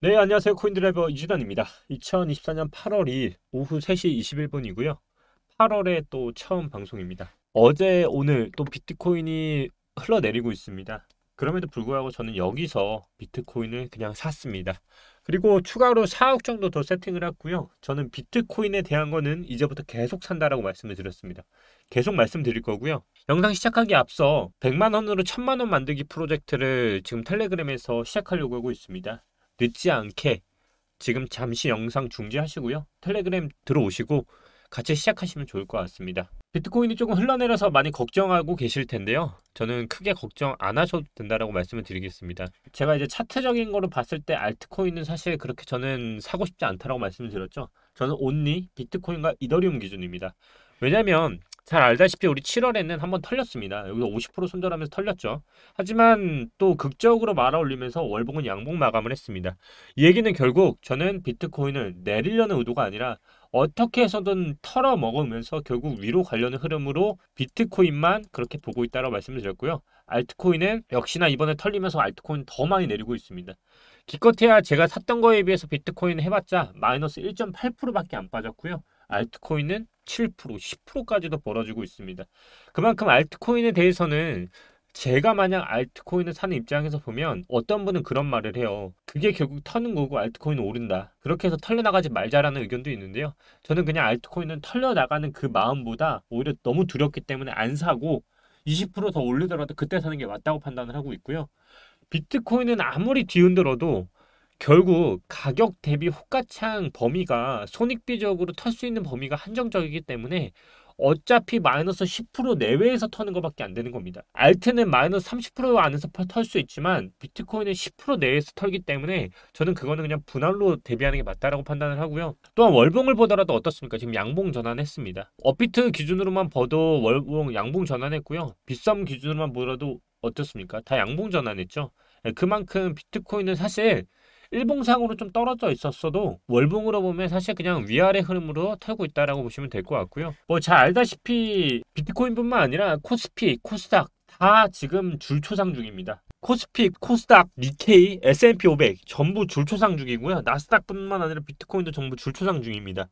네, 안녕하세요. 코인드라이버 이주단입니다. 2024년 8월 2일 오후 3시 21분이고요. 8월에 또 처음 방송입니다. 어제 오늘 또 비트코인이 흘러내리고 있습니다. 그럼에도 불구하고 저는 여기서 비트코인을 그냥 샀습니다. 그리고 추가로 4억 정도 더 세팅을 했고요. 저는 비트코인에 대한 거는 이제부터 계속 산다라고 말씀을 드렸습니다. 계속 말씀드릴 거고요. 영상 시작하기 앞서 100만 원으로 1000만 원 만들기 프로젝트를 지금 텔레그램에서 시작하려고 하고 있습니다. 늦지 않게 지금 잠시 영상 중지하시고요. 텔레그램 들어오시고 같이 시작하시면 좋을 것 같습니다. 비트코인이 조금 흘러내려서 많이 걱정하고 계실 텐데요. 저는 크게 걱정 안 하셔도 된다라고 말씀을 드리겠습니다. 제가 이제 차트적인 거로 봤을 때 알트코인은 사실 그렇게 저는 사고 싶지 않다라고 말씀을 드렸죠. 저는 온리 비트코인과 이더리움 기준입니다. 왜냐면 잘 알다시피 우리 7월에는 한번 털렸습니다. 여기서 50% 손절하면서 털렸죠. 하지만 또 극적으로 말아 올리면서 월봉은 양봉 마감을 했습니다. 이 얘기는 결국 저는 비트코인을 내리려는 의도가 아니라 어떻게 해서든 털어 먹으면서 결국 위로 가려는 흐름으로 비트코인만 그렇게 보고 있다고 말씀을 드렸고요. 알트코인은 역시나 이번에 털리면서 알트코인 더 많이 내리고 있습니다. 기껏해야 제가 샀던 거에 비해서 비트코인 해봤자 마이너스 1.8%밖에 안 빠졌고요. 알트코인은 7%, 10%까지도 벌어지고 있습니다. 그만큼 알트코인에 대해서는 제가 만약 알트코인을 사는 입장에서 보면 어떤 분은 그런 말을 해요. 그게 결국 터는 거고 알트코인은 오른다. 그렇게 해서 털려나가지 말자라는 의견도 있는데요. 저는 그냥 알트코인은 털려나가는 그 마음보다 오히려 너무 두렵기 때문에 안 사고 20%더 오르더라도 그때 사는 게 맞다고 판단을 하고 있고요. 비트코인은 아무리 뒤흔들어도 결국 가격 대비 호가창 범위가 손익비적으로 털 수 있는 범위가 한정적이기 때문에 어차피 마이너스 10% 내외에서 터는 것밖에 안 되는 겁니다. 알트는 마이너스 30% 안에서 털 수 있지만 비트코인은 10% 내에서 털기 때문에 저는 그거는 그냥 분할로 대비하는 게 맞다라고 판단을 하고요. 또한 월봉을 보더라도 어떻습니까? 지금 양봉 전환했습니다. 업비트 기준으로만 봐도 월봉 양봉 전환했고요. 빗썸 기준으로만 보더라도 어떻습니까? 다 양봉 전환했죠. 그만큼 비트코인은 사실 일봉상으로 좀 떨어져 있었어도 월봉으로 보면 사실 그냥 위아래 흐름으로 털고 있다라고 보시면 될 것 같고요. 뭐 잘 알다시피 비트코인뿐만 아니라 코스피, 코스닥 다 지금 줄초상 중입니다. 코스피, 코스닥, 니케이, S&P 500 전부 줄초상 중이고요. 나스닥뿐만 아니라 비트코인도 전부 줄초상 중입니다.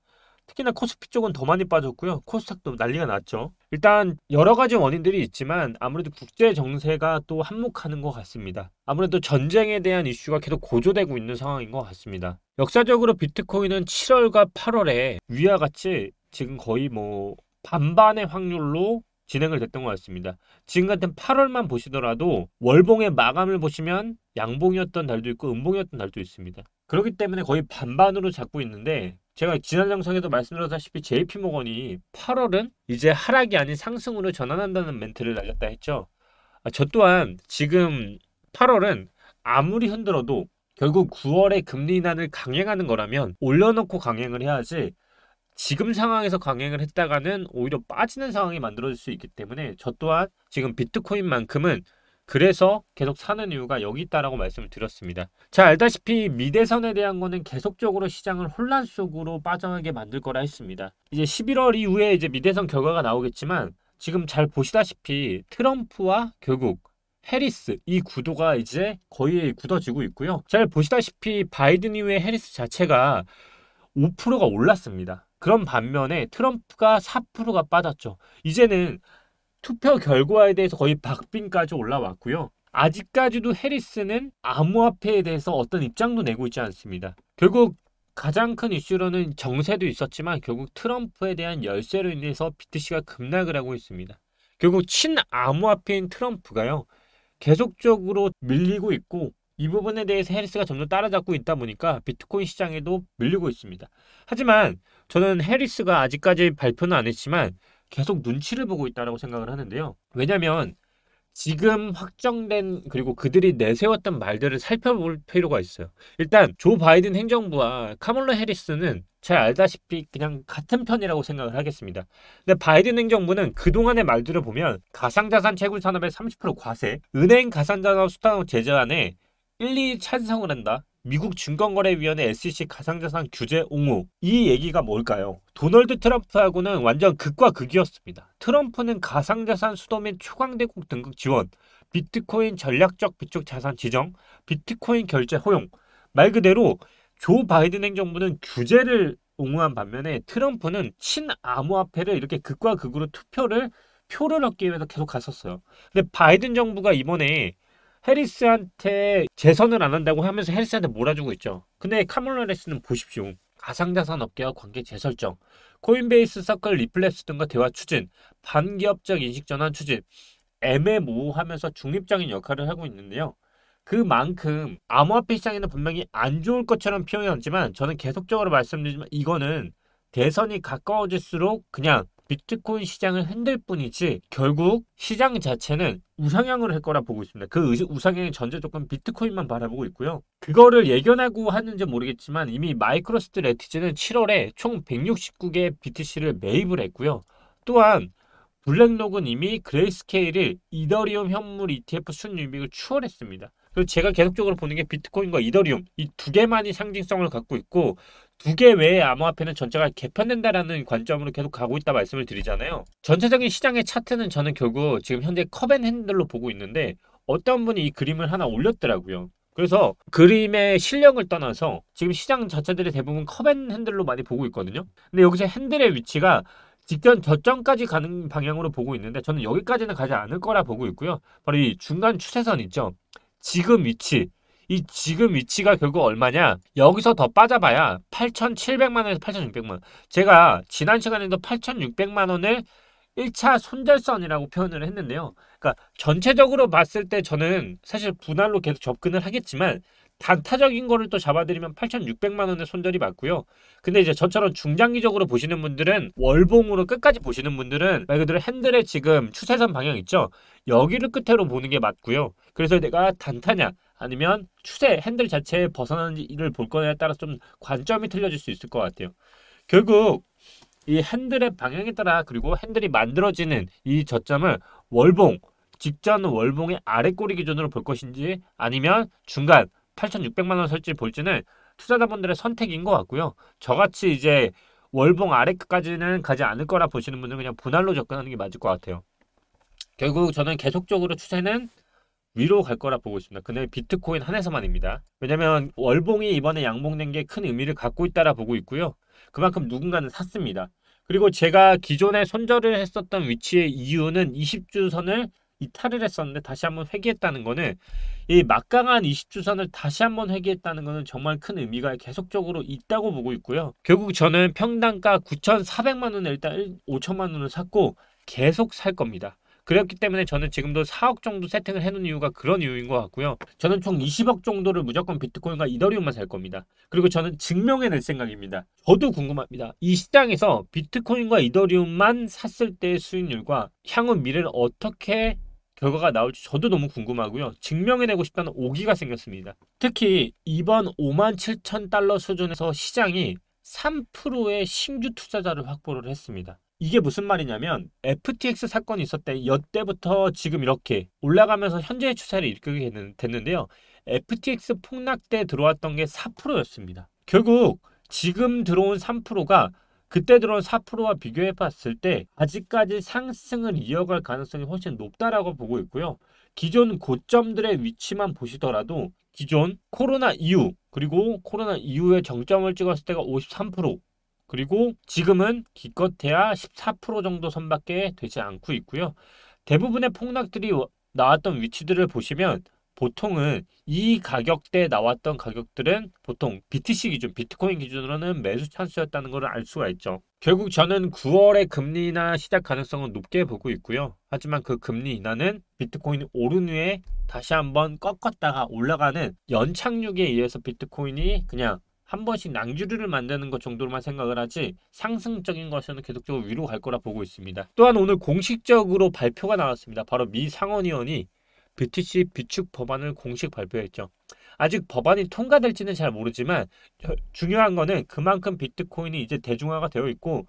특히나 코스피 쪽은 더 많이 빠졌고요. 코스닥도 난리가 났죠. 일단 여러 가지 원인들이 있지만 아무래도 국제 정세가 또 한몫하는 것 같습니다. 아무래도 전쟁에 대한 이슈가 계속 고조되고 있는 상황인 것 같습니다. 역사적으로 비트코인은 7월과 8월에 위와 같이 지금 거의 뭐 반반의 확률로 진행을 됐던 것 같습니다. 지금 같은 8월만 보시더라도 월봉의 마감을 보시면 양봉이었던 달도 있고 음봉이었던 달도 있습니다. 그렇기 때문에 거의 반반으로 잡고 있는데 제가 지난 영상에도 말씀드렸다시피 JP모건이 8월은 이제 하락이 아닌 상승으로 전환한다는 멘트를 날렸다 했죠. 저 또한 지금 8월은 아무리 흔들어도 결국 9월에 금리 인하를 강행하는 거라면 올려놓고 강행을 해야지 지금 상황에서 강행을 했다가는 오히려 빠지는 상황이 만들어질 수 있기 때문에 저 또한 지금 비트코인만큼은 그래서 계속 사는 이유가 여기 있다라고 말씀을 드렸습니다. 자, 알다시피 미대선에 대한 거는 계속적으로 시장을 혼란 속으로 빠져나게 만들 거라 했습니다. 이제 11월 이후에 이제 미대선 결과가 나오겠지만 지금 잘 보시다시피 트럼프와 결국 해리스 이 구도가 이제 거의 굳어지고 있고요. 잘 보시다시피 바이든 이후에 해리스 자체가 5%가 올랐습니다. 그런 반면에 트럼프가 4%가 빠졌죠. 이제는 투표 결과에 대해서 거의 박빙까지 올라왔고요. 아직까지도 해리스는 암호화폐에 대해서 어떤 입장도 내고 있지 않습니다. 결국 가장 큰 이슈로는 정세도 있었지만 결국 트럼프에 대한 열세로 인해서 BTC가 급락을 하고 있습니다. 결국 친암호화폐인 트럼프가요. 계속적으로 밀리고 있고 이 부분에 대해서 해리스가 점점 따라잡고 있다 보니까 비트코인 시장에도 밀리고 있습니다. 하지만 저는 해리스가 아직까지 발표는 안 했지만 계속 눈치를 보고 있다고 생각을 하는데요. 왜냐하면 지금 확정된 그리고 그들이 내세웠던 말들을 살펴볼 필요가 있어요. 일단 조 바이든 행정부와 카멀라 해리스는 잘 알다시피 그냥 같은 편이라고 생각을 하겠습니다. 근데 바이든 행정부는 그동안의 말들을 보면 가상자산 채굴 산업의 30% 과세, 은행 가상자산 수단업 제재안에 1, 2 찬성을 한다. 미국 증권거래위원회 SEC 가상자산 규제 옹호. 이 얘기가 뭘까요? 도널드 트럼프하고는 완전 극과 극이었습니다. 트럼프는 가상자산 수도 및 초강대국 등급 지원, 비트코인 전략적 비축 자산 지정, 비트코인 결제 허용, 말 그대로 조 바이든 행정부는 규제를 옹호한 반면에 트럼프는 친암호화폐를 이렇게 극과 극으로 표를 얻기 위해서 계속 갔었어요. 근데 바이든 정부가 이번에 해리스한테 재선을 안 한다고 하면서 해리스한테 몰아주고 있죠. 근데 카멀라 해리스는 보십시오. 가상자산 업계와 관계 재설정, 코인베이스 서클 리플랩스 등과 대화 추진, 반기업적 인식 전환 추진, 애매모호하면서 중립적인 역할을 하고 있는데요. 그만큼 암호화폐 시장에는 분명히 안 좋을 것처럼 표현했지만 저는 계속적으로 말씀드리지만 이거는 대선이 가까워질수록 그냥 비트코인 시장을 흔들 뿐이지 결국 시장 자체는 우상향을 할 거라 보고 있습니다. 그 우상향의 전제 조건 비트코인만 바라보고 있고요. 그거를 예견하고 하는지 모르겠지만 이미 마이크로스트래티지는 7월에 총 169개 BTC를 매입을 했고요. 또한 블랙록은 이미 그레이스케일을 이더리움 현물 ETF 순유입을 추월했습니다. 그리고 제가 계속적으로 보는 게 비트코인과 이더리움 이 두 개만이 상징성을 갖고 있고 두 개 외의 암호화폐는 전체가 개편된다라는 관점으로 계속 가고 있다 말씀을 드리잖아요. 전체적인 시장의 차트는 저는 결국 지금 현재 컵앤핸들로 보고 있는데 어떤 분이 이 그림을 하나 올렸더라고요. 그래서 그림의 실력을 떠나서 지금 시장 자체들이 대부분 컵앤핸들로 많이 보고 있거든요. 근데 여기서 핸들의 위치가 직전 저점까지 가는 방향으로 보고 있는데 저는 여기까지는 가지 않을 거라 보고 있고요. 바로 이 중간 추세선 있죠. 지금 위치. 이 지금 위치가 결국 얼마냐? 여기서 더 빠져봐야 8,700만 원에서 8,600만 원. 제가 지난 시간에도 8,600만 원을 1차 손절선이라고 표현을 했는데요. 그러니까 전체적으로 봤을 때 저는 사실 분할로 계속 접근을 하겠지만 단타적인 거를 또 잡아드리면 8,600만 원의 손절이 맞고요. 근데 이제 저처럼 중장기적으로 보시는 분들은 월봉으로 끝까지 보시는 분들은 말 그대로 핸들의 지금 추세선 방향 있죠. 여기를 끝으로 보는 게 맞고요. 그래서 내가 단타냐 아니면 추세 핸들 자체에 벗어나는지를 볼 거냐에 따라서 좀 관점이 틀려질 수 있을 것 같아요. 결국 이 핸들의 방향에 따라 그리고 핸들이 만들어지는 이 저점을 월봉 직전 월봉의 아래 꼬리 기준으로 볼 것인지 아니면 중간 8,600만 원 설치 볼지는 투자자분들의 선택인 것 같고요. 저같이 이제 월봉 아래까지는 가지 않을 거라 보시는 분들은 그냥 분할로 접근하는 게 맞을 것 같아요. 결국 저는 계속적으로 추세는 위로 갈 거라 보고 있습니다. 근데 비트코인 한해서만입니다. 왜냐면 월봉이 이번에 양봉된 게 큰 의미를 갖고 있다라 보고 있고요. 그만큼 누군가는 샀습니다. 그리고 제가 기존에 손절을 했었던 위치의 이유는 20주선을 이탈을 했었는데 다시 한번 회귀했다는 거는 이 막강한 20주선을 다시 한번 회귀했다는 거는 정말 큰 의미가 계속적으로 있다고 보고 있고요. 결국 저는 평단가 9,400만 원에 일단 5천만 원을 샀고 계속 살 겁니다. 그렇기 때문에 저는 지금도 4억 정도 세팅을 해놓은 이유가 그런 이유인 것 같고요. 저는 총 20억 정도를 무조건 비트코인과 이더리움만 살 겁니다. 그리고 저는 증명해낼 생각입니다. 저도 궁금합니다. 이 시장에서 비트코인과 이더리움만 샀을 때의 수익률과 향후 미래를 어떻게 결과가 나올지 저도 너무 궁금하고요. 증명해내고 싶다는 오기가 생겼습니다. 특히 이번 57,000달러 수준에서 시장이 3%의 신규 투자자를 확보를 했습니다. 이게 무슨 말이냐면 FTX 사건이 있었대. 여때부터 지금 이렇게 올라가면서 현재의 추세를 이끌게 됐는데요. FTX 폭락 때 들어왔던 게 4%였습니다. 결국 지금 들어온 3%가 그때 들어온 4%와 비교해 봤을 때 아직까지 상승을 이어갈 가능성이 훨씬 높다라고 보고 있고요. 기존 고점들의 위치만 보시더라도 기존 코로나 이후 그리고 코로나 이후에 정점을 찍었을 때가 53% 그리고 지금은 기껏해야 14% 정도 선밖에 되지 않고 있고요. 대부분의 폭락들이 나왔던 위치들을 보시면 보통은 이 가격대에 나왔던 가격들은 보통 BTC 기준, 비트코인 기준으로는 매수 찬스였다는 것을 알 수가 있죠. 결국 저는 9월에 금리 인하 시작 가능성은 높게 보고 있고요. 하지만 그 금리 인하는 비트코인이 오른 후에 다시 한번 꺾었다가 올라가는 연착륙에 의해서 비트코인이 그냥 한 번씩 낭주류를 만드는 것 정도로만 생각을 하지 상승적인 것은 계속적으로 위로 갈 거라 보고 있습니다. 또한 오늘 공식적으로 발표가 나왔습니다. 바로 미 상원의원이 BTC 비축 법안을 공식 발표했죠. 아직 법안이 통과될지는 잘 모르지만 중요한 거는 그만큼 비트코인이 이제 대중화가 되어 있고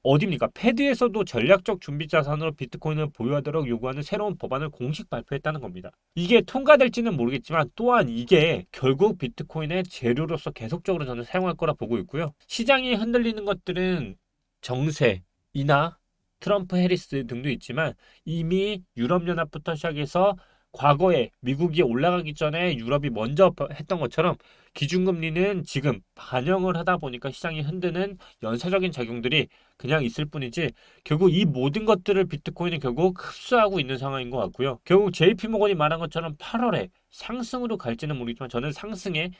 어디입니까? 패드에서도 전략적 준비 자산으로 비트코인을 보유하도록 요구하는 새로운 법안을 공식 발표했다는 겁니다. 이게 통과될지는 모르겠지만 또한 이게 결국 비트코인의 재료로서 계속적으로 저는 사용할 거라 보고 있고요. 시장이 흔들리는 것들은 정세, 인하, 트럼프, 해리스 등도 있지만 이미 유럽연합부터 시작해서 과거에 미국이 올라가기 전에 유럽이 먼저 했던 것처럼 기준금리는 지금 반영을 하다 보니까 시장이 흔드는 연쇄적인 작용들이 그냥 있을 뿐이지 결국 이 모든 것들을 비트코인은 결국 흡수하고 있는 상황인 것 같고요. 결국 JP모건이 말한 것처럼 8월에 상승으로 갈지는 모르겠지만 저는 상승에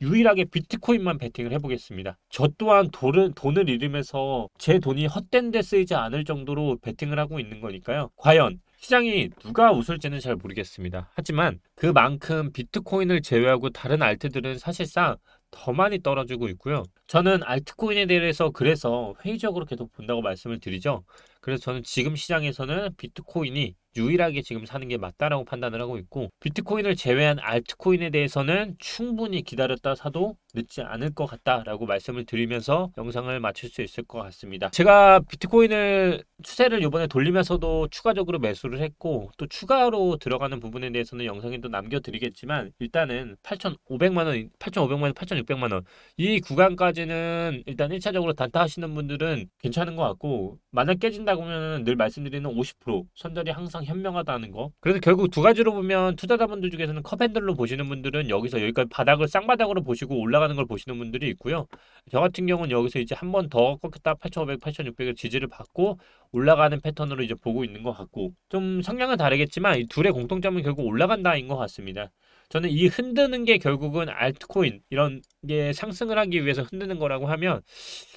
유일하게 비트코인만 베팅을 해보겠습니다. 저 또한 돈을 잃으면서 제 돈이 헛된 데 쓰이지 않을 정도로 베팅을 하고 있는 거니까요. 과연 시장이 누가 웃을지는 잘 모르겠습니다. 하지만 그만큼 비트코인을 제외하고 다른 알트들은 사실상 더 많이 떨어지고 있고요. 저는 알트코인에 대해서 그래서 회의적으로 계속 본다고 말씀을 드리죠. 그래서 저는 지금 시장에서는 비트코인이 유일하게 지금 사는 게 맞다라고 판단을 하고 있고 비트코인을 제외한 알트코인에 대해서는 충분히 기다렸다 사도 늦지 않을 것 같다라고 말씀을 드리면서 영상을 마칠 수 있을 것 같습니다. 제가 비트코인을 추세를 이번에 돌리면서도 추가적으로 매수를 했고 또 추가로 들어가는 부분에 대해서는 영상에도 남겨드리겠지만 일단은 8,500만 원, 8,500만 원, 8,600만 원 이 구간까지는 일단 1차적으로 단타 하시는 분들은 괜찮은 것 같고 만약 깨진다고 하면 늘 말씀드리는 50% 손절이 항상 현명하다는 거. 그래서 결국 두 가지로 보면 투자자분들 중에서는 컵핸들로 보시는 분들은 여기서 여기까지 바닥을 쌍바닥으로 보시고 올라가는 걸 보시는 분들이 있고요. 저 같은 경우는 여기서 이제 한 번 더 꺾였다 8,500, 8,600을 지지를 받고 올라가는 패턴으로 이제 보고 있는 것 같고 좀 성향은 다르겠지만 이 둘의 공통점은 결국 올라간다인 것 같습니다. 저는 이 흔드는 게 결국은 알트코인 이런 게 상승을 하기 위해서 흔드는 거라고 하면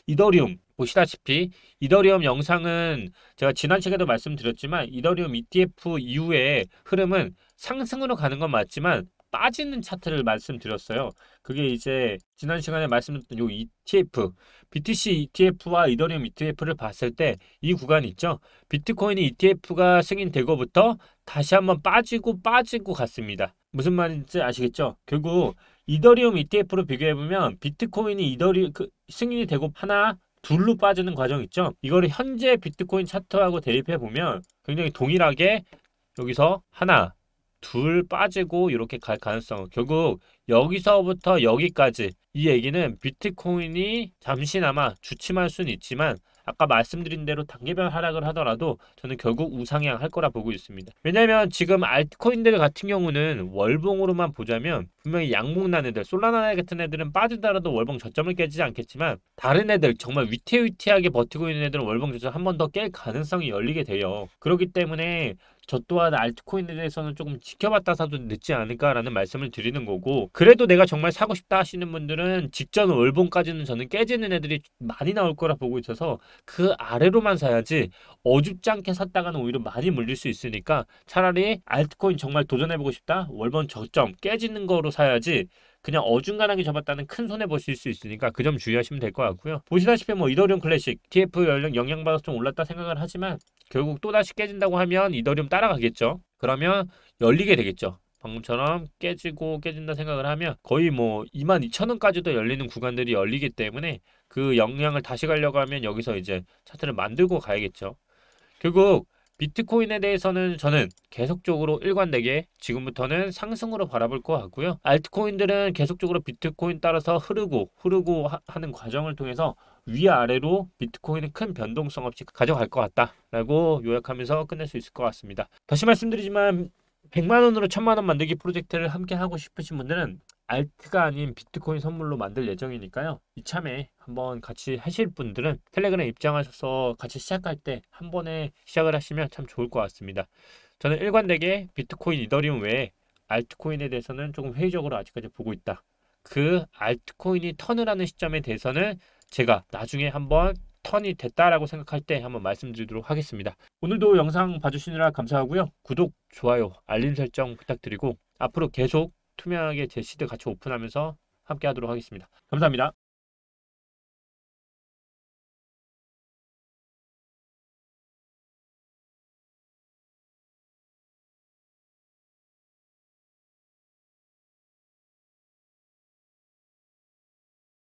이더리움 보시다시피 이더리움 영상은 제가 지난 시간에도 말씀드렸지만 이더리움 ETF 이후에 흐름은 상승으로 가는 건 맞지만 빠지는 차트를 말씀드렸어요. 그게 이제 지난 시간에 말씀드렸던 요 ETF, BTC ETF와 이더리움 ETF를 봤을 때 이 구간 있죠. 비트코인이 ETF가 승인되고부터 다시 한번 빠지고 갔습니다. 무슨 말인지 아시겠죠? 결국 이더리움 ETF로 비교해보면 비트코인이 승인이 되고 하나 둘로 빠지는 과정 있죠. 이거를 현재 비트코인 차트하고 대입해보면 굉장히 동일하게 여기서 하나 둘 빠지고 이렇게 갈 가능성 결국 여기서부터 여기까지 이 얘기는 비트코인이 잠시나마 주춤할 수는 있지만 아까 말씀드린 대로 단계별 하락을 하더라도 저는 결국 우상향할 거라 보고 있습니다. 왜냐면 지금 알트코인들 같은 경우는 월봉으로만 보자면 분명히 양봉난 애들 솔라나 같은 애들은 빠지더라도 월봉 저점을 깨지지 않겠지만 다른 애들 정말 위태위태하게 버티고 있는 애들은 월봉 저점 한 번 더 깰 가능성이 열리게 돼요. 그렇기 때문에 저 또한 알트코인에 대해서는 조금 지켜봤다 사도 늦지 않을까라는 말씀을 드리는 거고 그래도 내가 정말 사고 싶다 하시는 분들은 직전 월봉까지는 저는 깨지는 애들이 많이 나올 거라 보고 있어서 그 아래로만 사야지 어줍지 않게 샀다가는 오히려 많이 물릴 수 있으니까 차라리 알트코인 정말 도전해보고 싶다 월봉 저점 깨지는 거로 사야지 그냥 어중간하게 접었다는 큰 손해 보실 수 있으니까 그 점 주의하시면 될 것 같고요. 보시다시피 뭐 이더리움 클래식 TF 영향받아서 좀 올랐다 생각을 하지만 결국 또다시 깨진다고 하면 이더리움 따라가겠죠. 그러면 열리게 되겠죠. 방금처럼 깨진다 생각을 하면 거의 뭐 22,000원까지도 열리는 구간들이 열리기 때문에 그 영향을 다시 가려고 하면 여기서 이제 차트를 만들고 가야겠죠. 결국 비트코인에 대해서는 저는 계속적으로 일관되게 지금부터는 상승으로 바라볼 것 같고요. 알트코인들은 계속적으로 비트코인 따라서 흐르고 하는 과정을 통해서 위아래로 비트코인은 큰 변동성 없이 가져갈 것 같다라고 요약하면서 끝낼 수 있을 것 같습니다. 다시 말씀드리지만 100만 원으로 1000만 원 만들기 프로젝트를 함께 하고 싶으신 분들은 알트가 아닌 비트코인 선물로 만들 예정이니까요. 이참에 한번 같이 하실 분들은 텔레그램 입장하셔서 같이 시작할 때 한 번에 시작을 하시면 참 좋을 것 같습니다. 저는 일관되게 비트코인, 이더리움 외에 알트코인에 대해서는 조금 회의적으로 아직까지 보고 있다. 그 알트코인이 턴을 하는 시점에 대해서는 제가 나중에 한번 턴이 됐다라고 생각할 때 한번 말씀드리도록 하겠습니다. 오늘도 영상 봐주시느라 감사하고요. 구독, 좋아요, 알림 설정 부탁드리고 앞으로 계속 투명하게 제 시드 같이 오픈하면서 함께 하도록 하겠습니다. 감사합니다.